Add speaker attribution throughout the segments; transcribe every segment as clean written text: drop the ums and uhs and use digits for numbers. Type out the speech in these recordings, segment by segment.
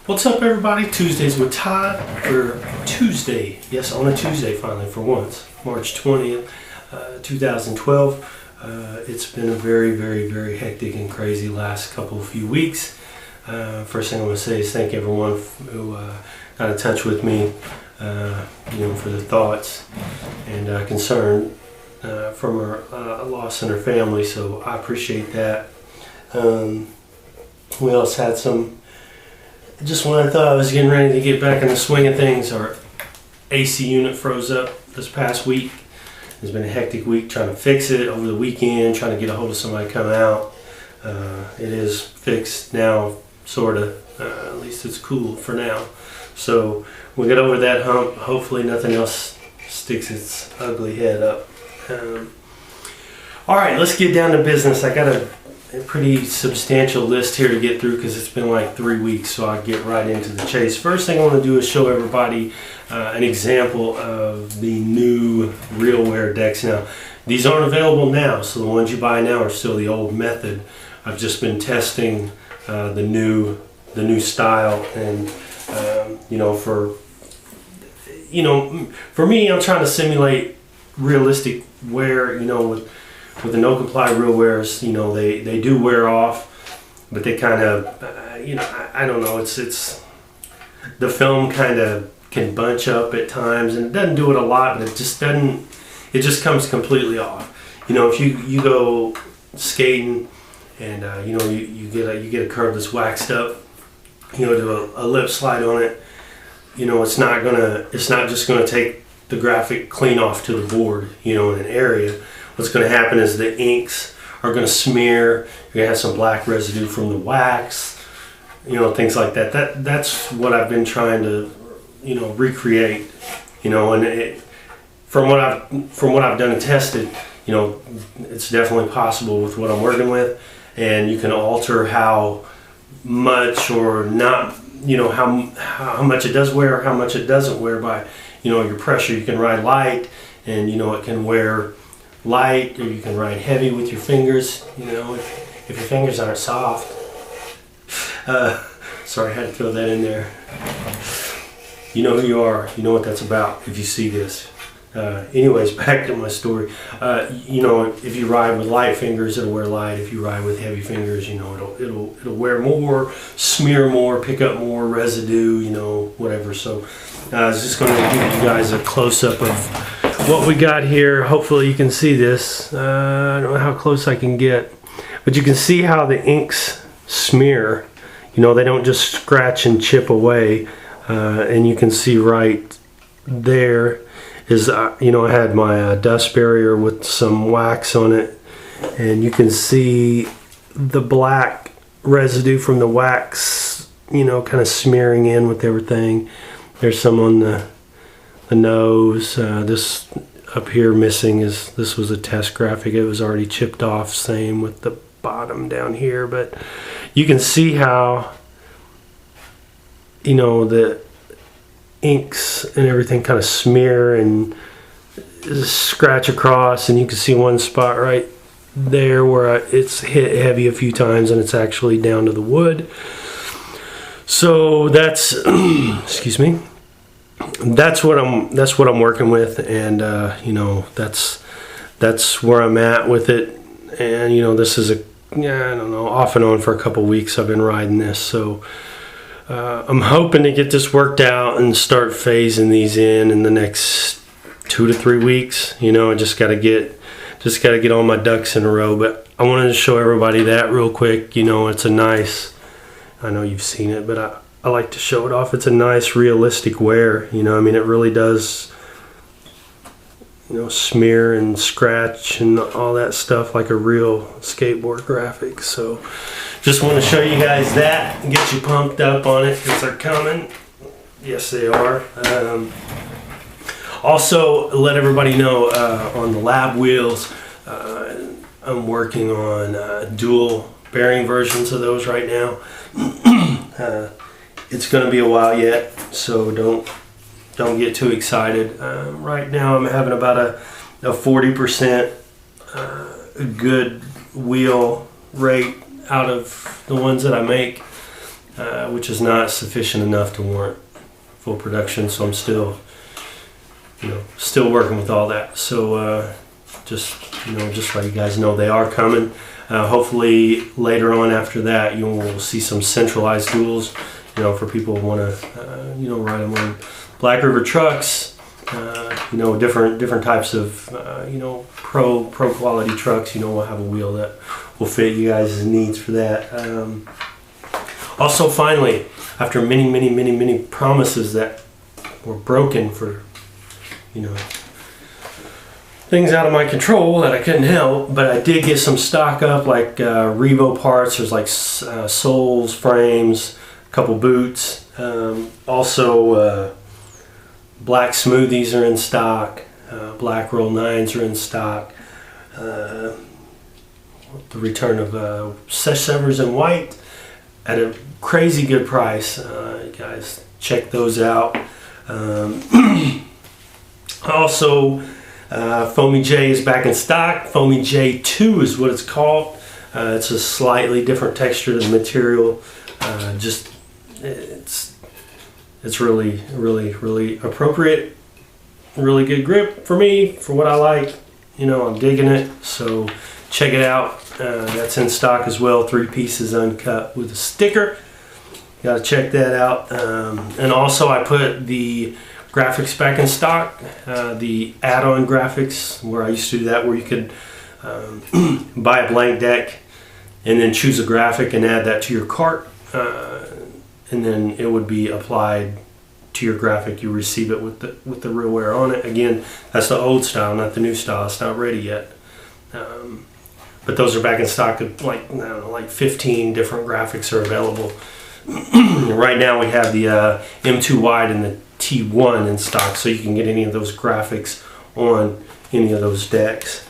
Speaker 1: What's up, everybody? Tuesdays with Todd for Tuesday. Yes, on a Tuesday finally for once. March 20th, 2012. It's been a very hectic and crazy last few weeks. First thing I want to say is thank everyone who got in touch with me, for the thoughts and concern from our loss in her family. So I appreciate that. We also had some. Just when I thought I was getting ready to get back in the swing of things, our AC unit froze up this past week. It's been a hectic week trying to fix it over the weekend, trying to get a hold of somebody to come out. It is fixed now, sort of. At least it's cool for now. So we'll get over that hump. Hopefully nothing else sticks its ugly head up. All right, let's get down to business. I got a pretty substantial list here to get through because it's been like 3 weeks, so I'll get right into the chase. First thing I want to do is show everybody an example of the new ReVo decks. Now, these aren't available now, so the ones you buy now are still the old method. I've just been testing the new style, and for me, I'm trying to simulate realistic wear. With the no comply real wears, they do wear off, but they kind of, I don't know. It's the film kind of can bunch up at times, and it doesn't do it a lot, but it just doesn't. It just comes completely off. If you go skating and you get a curve that's waxed up, do a lip slide on it. It's not just gonna take the graphic clean off to the board, in an area. What's going to happen is the inks are going to smear. You're going to have some black residue from the wax, things like that. That's what I've been trying to, recreate, and from what I've done and tested, it's definitely possible with what I'm working with, and you can alter how much or not, how much it does wear or how much it doesn't wear by, your pressure. You can ride light, and it can wear light, or you can ride heavy with your fingers, if your fingers aren't soft. Sorry, I had to throw that in there. You know who you are, you know what that's about if you see this. Anyways, back to my story. If you ride with light fingers, it'll wear light. If you ride with heavy fingers, it'll wear more, smear more, pick up more residue, whatever. So I was just going to give you guys a close-up of what we got here. Hopefully you can see this. I don't know how close I can get, but you can see how the inks smear. They don't just scratch and chip away, and you can see right there is I had my dust barrier with some wax on it, and you can see the black residue from the wax, kind of smearing in with everything. There's some on the nose. This up here missing this was a test graphic. It was already chipped off. Same with the bottom down here, but you can see how the inks and everything kind of smear and scratch across, and you can see one spot right there where it's hit heavy a few times, and it's actually down to the wood. So that's excuse me. That's what I'm working with, and that's where I'm at with it. And this is I don't know, off and on for a couple weeks I've been riding this, so I'm hoping to get this worked out and start phasing these in the next 2 to 3 weeks. I just got to get all my ducks in a row. But I wanted to show everybody that real quick. It's a nice, I know you've seen it, but I like to show it off. It's a nice realistic wear. It really does, smear and scratch and all that stuff like a real skateboard graphic. So just want to show you guys that and get you pumped up on it because they're coming. Yes, they are. Also, let everybody know on the lab wheels, I'm working on dual bearing versions of those right now. It's going to be a while yet, so don't get too excited. Right now I'm having about a 40% good wheel rate out of the ones that I make. which is not sufficient enough to warrant full production. So I'm still, still working with all that. So just so you guys know, they are coming. Hopefully later on after that, you will see some centralized duals, for people who want to, ride them on Black River trucks, different types of, pro quality trucks. We'll have a wheel that will fit you guys' needs for that. Also, finally, after many promises that were broken for, things out of my control that I couldn't help, but I did get some stock up, like ReVo parts. There's like soles, frames, a couple boots. Also, black Smoothies are in stock. Black Roll 9s are in stock. The return of Sesh Savers in white at a crazy good price. You guys check those out. Also, Foamy J is back in stock. Foamy J2 is what it's called. It's a slightly different texture to the material. It's really appropriate. Really good grip for me, for what I like. I'm digging it. So check it out. That's in stock as well. 3 pieces uncut with a sticker. Got to check that out. And also I put the graphics back in stock, the add-on graphics, where I used to do that, where you could buy a blank deck and then choose a graphic and add that to your cart, and then it would be applied to your graphic. You receive it with the real wear on it. Again, that's the old style, not the new style. It's not ready yet. But those are back in stock. Like 15 different graphics are available. Right now we have the M2 wide and the T1 in stock, so you can get any of those graphics on any of those decks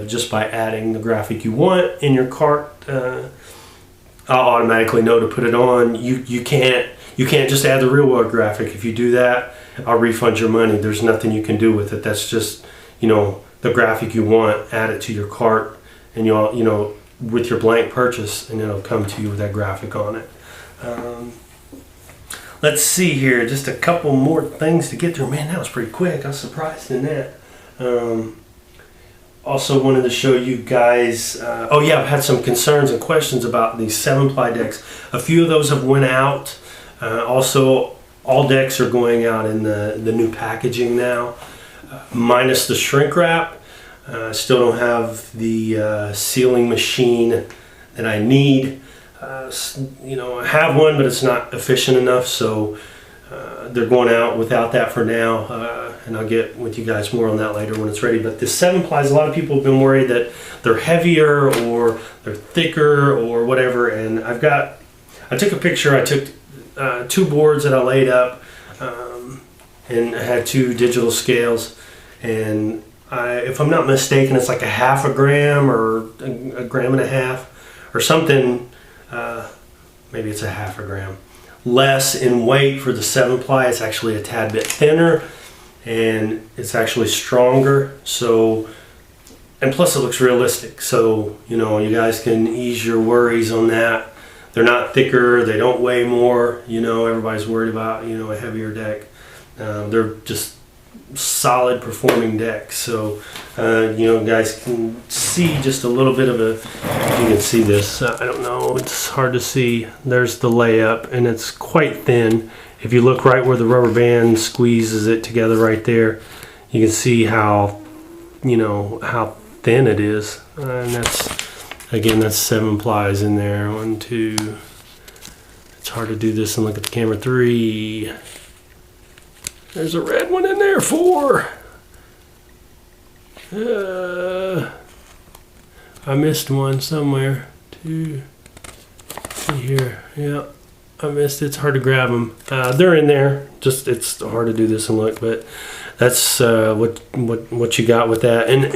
Speaker 1: just by adding the graphic you want in your cart. I'll automatically know to put it on. You can't just add the real world graphic. If you do that, I'll refund your money. There's nothing you can do with it. That's just the graphic you want. Add it to your cart, and you'll with your blank purchase, and it'll come to you with that graphic on it. Let's see here, just a couple more things to get through. Man, that was pretty quick. I was surprised in that. Also wanted to show you guys, I've had some concerns and questions about these 7-ply decks. A few of those have went out. Also, all decks are going out in the new packaging now, minus the shrink wrap. Still don't have the sealing machine that I need. I have one, but it's not efficient enough, so they're going out without that for now, and I'll get with you guys more on that later when it's ready. But the 7-plies, a lot of people have been worried that they're heavier or they're thicker or whatever, and I took a picture. I took 2 boards that I laid up, and I had 2 digital scales, and if I'm not mistaken, it's like a half a gram or a gram and a half or something. Maybe it's a half a gram less in weight for the 7-ply. It's actually a tad bit thinner, and it's actually stronger. So, and plus it looks realistic. So, you guys can ease your worries on that. They're not thicker. They don't weigh more. Everybody's worried about, a heavier deck. They're just solid performing decks. So, guys can see just a little bit of if you can see this. I don't know. It's hard to see. There's the layup, and it's quite thin. If you look right where the rubber band squeezes it together right there, you can see how, how thin it is. And that's 7 plies in there. 1, 2. It's hard to do this and look at the camera. 3. There's a red one in there. 4. I missed one somewhere. 2. See here. Yeah, I missed it. It's hard to grab them. They're in there. Just it's hard to do this and look, but that's what you got with that. And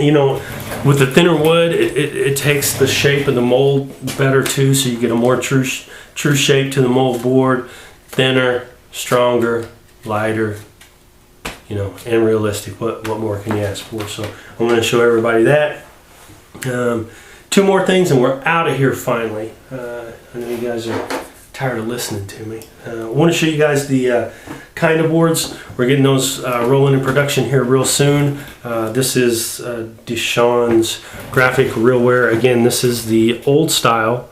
Speaker 1: with the thinner wood, it takes the shape of the mold better too, so you get a more true shape to the mold board. Thinner, stronger, lighter. And realistic. What more can you ask for? So I'm going to show everybody that. 2 more things, and we're out of here finally. I know you guys are tired of listening to me. I want to show you guys the kind of boards. We're getting those rolling in production here real soon. This is DeShawn's graphic RealWear. Again, this is the old style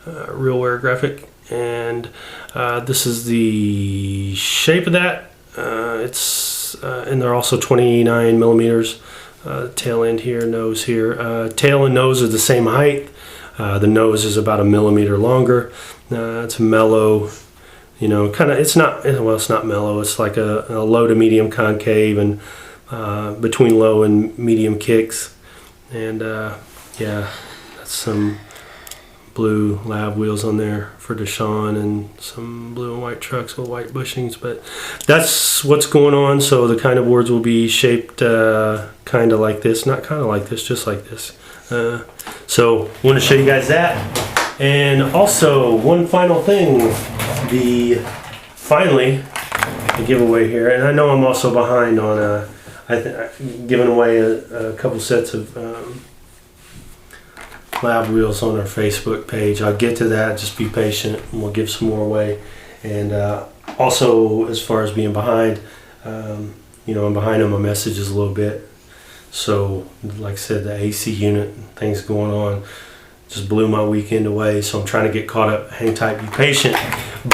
Speaker 1: RealWear graphic, and this is the shape of that. And they're also 29 millimeters. Tail end here, nose here. Tail and nose are the same height. The nose is about 1 millimeter longer. It's mellow, you know, kind of. It's not mellow. It's like a low to medium concave, and between low and medium kicks. And yeah, that's some blue lab wheels on there for DeShawn, and some blue and white trucks with white bushings. But that's what's going on. So the kind of boards will be shaped kind of like this, not kind of like this, just like this. So I want to show you guys that. And also one final thing, finally the giveaway here. And I know I'm also behind on giving away a couple sets of lab wheels on our Facebook page. I'll get to that, just be patient, and we'll give some more away. And also, as far as being behind, you know, I'm behind on my messages a little bit. So like I said, the AC unit, things going on, just blew my weekend away. So I'm trying to get caught up. Hang tight, be patient.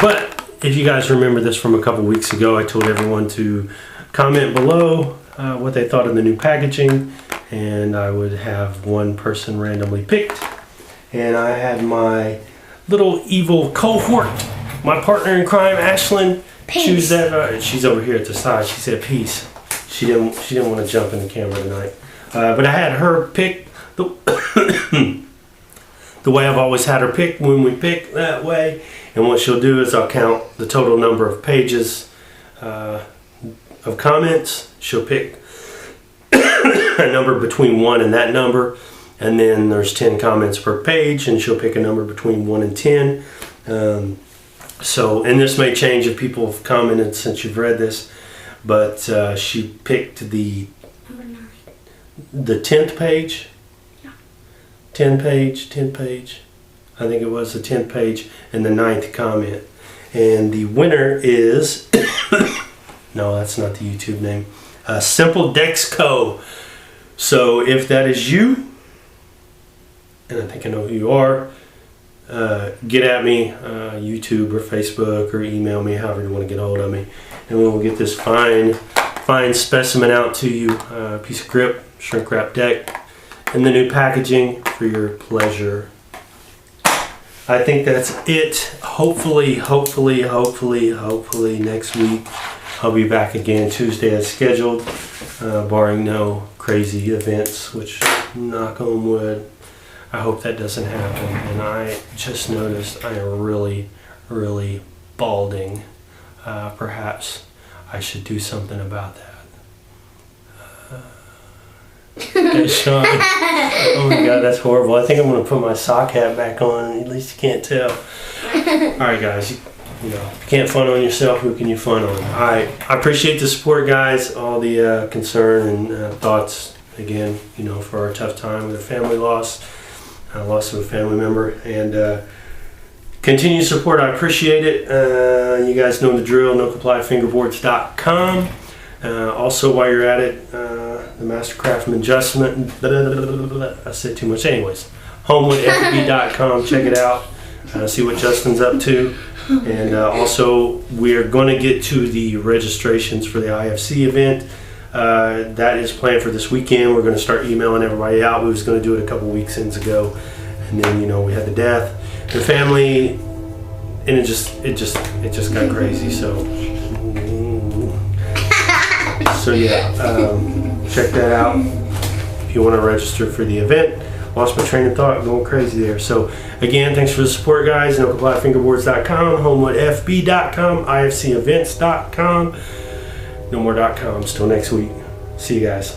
Speaker 1: But if you guys remember this from a couple weeks ago, I told everyone to comment below what they thought of the new packaging, and I would have one person randomly picked. And I had my little evil cohort, my partner in crime, Ashlyn, choose that. She's over here at the side. She said peace. She didn't want to jump in the camera tonight. But I had her pick the way I've always had her pick when we pick that way. And what she'll do is I'll count the total number of pages of comments. She'll pick a number between 1 and that number, and then there's 10 comments per page, and she'll pick a number between 1 and 10. So, and this may change if people have commented since you've read this, but she picked the 10th page. Yeah. 10 page. I think it was the 10th page and the 9th comment. And the winner is no, that's not the YouTube name. Simpledecksco. So if that is you, and I think I know who you are, get at me, YouTube or Facebook, or email me, however you want to get a hold of me, and we will get this fine specimen out to you. Piece of grip, shrink wrap deck, and the new packaging for your pleasure. I think that's it. Hopefully next week I'll be back again Tuesday as scheduled, barring no crazy events, which, knock on wood, I hope that doesn't happen. And I just noticed I am really balding. Perhaps I should do something about that. DeShawn. Oh my God, that's horrible. I think I'm going to put my sock hat back on. At least you can't tell. Alright guys, you know, if you can't fun on yourself, who can you fun on? I appreciate the support, guys, all the concern and thoughts, again, you know, for our tough time with a family loss, loss of a family member, and continued support. I appreciate it. You guys know the drill, nocomplyfingerboards.com. Also, while you're at it, the Master Craftsman adjustment, I said too much. Anyways, homewoodfb.com, check it out, see what Justin's up to. And also, we're going to get to the registrations for the IFC event. That is planned for this weekend. We're going to start emailing everybody out. We was going to do it a couple weekends ago, and then, you know, we had the death, the family, and it just got crazy. So yeah, check that out if you want to register for the event. Lost my train of thought, going crazy there. So again, thanks for the support, guys. nocomplyfingerboards.com, homewoodfb.com, ifcevents.com. No more .coms till next week. See you guys.